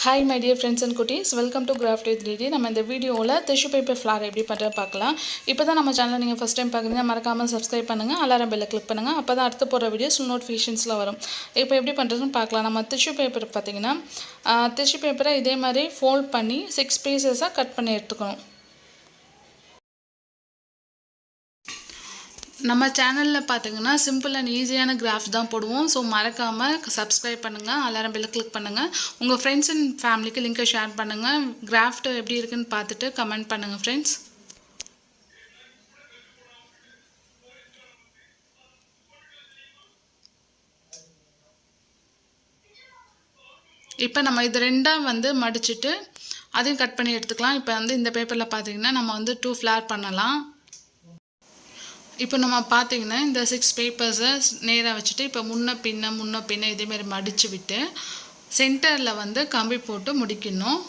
Hi my dear friends and cuties, welcome to Craft with 3D. நம்ம இந்த வீடியோவில் tissue paper flower எப்படி பண்ணுறது பார்க்கலாம். இப்போ தான் நம்ம சேனலை நீங்கள் ஃபஸ்ட் டைம் பார்க்குறீங்கன்னா மறக்காமல் சப்ஸ்கிரைப் பண்ணுங்கள், அலாரம் பெல்லை கிளிக் பண்ணுங்கள். அப்போ தான் அடுத்து போகிற வீடியோஸ் நோட்டிஃபிகேஷன்ஸில் வரும். இப்போ எப்படி பண்ணுறதுன்னு பார்க்கலாம். நம்ம டிஷ்யூ பேப்பர் பார்த்திங்கன்னா டிஷ்யூ பேப்பரை இதே மாதிரி ஃபோல்ட் பண்ணி 6 பீசஸாக கட் பண்ணி எடுத்துக்கணும். நம்ம சேனலில் பார்த்தீங்கன்னா சிம்பிள் அண்ட் ஈஸியான கிராஃப்ட் தான் போடுவோம். ஸோ மறக்காமல் சப்ஸ்கிரைப் பண்ணுங்கள், அலாரம் பெல்லை கிளிக் பண்ணுங்கள், உங்கள் ஃப்ரெண்ட்ஸ் அண்ட் ஃபேமிலிக்கு லிங்கை ஷேர் பண்ணுங்கள். கிராஃப்ட் எப்படி இருக்குன்னு பார்த்துட்டு கமெண்ட் பண்ணுங்கள் ஃப்ரெண்ட்ஸ். இப்போ நம்ம இது ரெண்டாக மடிச்சுட்டு அதையும் கட் பண்ணி எடுத்துக்கலாம். இப்போ இந்த பேப்பரில் பார்த்தீங்கன்னா நம்ம 2 ஃப்ளார் பண்ணலாம். இப்போ நம்ம பார்த்தீங்கன்னா இந்த 6 பேப்பர்ஸை நேராக வச்சுட்டு இப்போ முன்ன பின்ன இதேமாரி மடித்து விட்டு சென்டரில் கம்பி போட்டு முடிக்கணும்.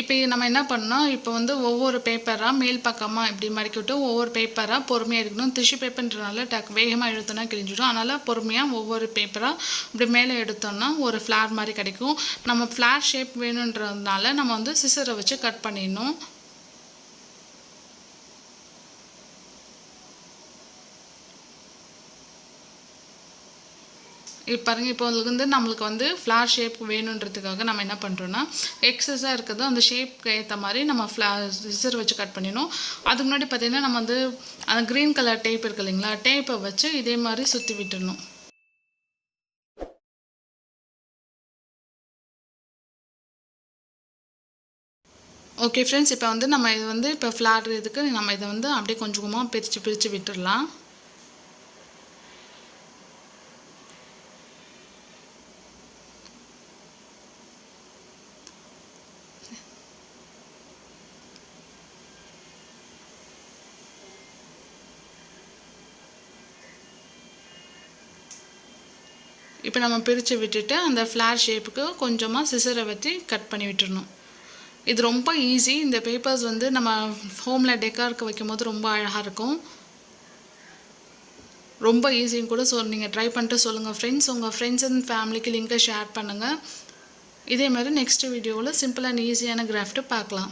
இப்போ நம்ம என்ன பண்ணோம், இப்போ ஒவ்வொரு பேப்பராக மேல் பக்கமாக இப்படி மடிக்கிட்டு ஒவ்வொரு பேப்பராக பொறுமையாக எடுக்கணும். டிஷ்யூ பேப்பர்ன்றனால வேகமாக எடுத்தோன்னா கிழிஞ்சிடும். அதனால் பொறுமையாக ஒவ்வொரு பேப்பராக இப்படி மேலே எடுத்தோன்னா ஒரு ஃப்ளார் மாதிரி கிடைக்கும். நம்ம ஃப்ளார் ஷேப் வேணுன்றதுனால நம்ம சிசரை வச்சு கட் பண்ணிடணும். இப்போ பாருங்கள், இப்போ நம்மளுக்கு ஃப்ளார் ஷேப் வேணுன்றதுக்காக நம்ம என்ன பண்ணுறோன்னா எக்ஸஸாக இருக்கிறதோ அந்த ஷேப்க்கு ஏற்ற மாதிரி நம்ம சிசர் வச்சு கட் பண்ணிடணும். அதுக்கு முன்னாடி பார்த்திங்கன்னா நம்ம அந்த க்ரீன் கலர் டேப் இருக்குது இல்லைங்களா, டேப்பை வச்சு இதே மாதிரி சுற்றி விட்டுடணும். ஓகே ஃப்ரெண்ட்ஸ், இப்போ நம்ம இது இப்போ ஃப்ளார் இதுக்கு நம்ம இதை அப்படியே கொஞ்சம் கொஞ்சமாக பிரித்து விட்டுடலாம். இப்போ நம்ம பிரித்து விட்டுட்டு அந்த ஃப்ளார் ஷேப்புக்கு கொஞ்சமாக சிசரை வச்சு கட் பண்ணி விட்டுடணும். இது ரொம்ப ஈஸி. இந்த பேப்பர்ஸ் நம்ம ஹோமில் டெக்காருக்கு வைக்கும் போது ரொம்ப அழகாக இருக்கும். ரொம்ப ஈஸின்னு கூட நீங்கள் ட்ரை பண்ணிட்டு சொல்லுங்கள் ஃப்ரெண்ட்ஸ். உங்கள் ஃப்ரெண்ட்ஸ் அண்ட் ஃபேமிலிக்கு லிங்கை ஷேர் பண்ணுங்கள். இதே மாதிரி நெக்ஸ்ட் வீடியோவில் சிம்பிள் அண்ட் ஈஸியான கிராஃப்ட்டு பார்க்கலாம்.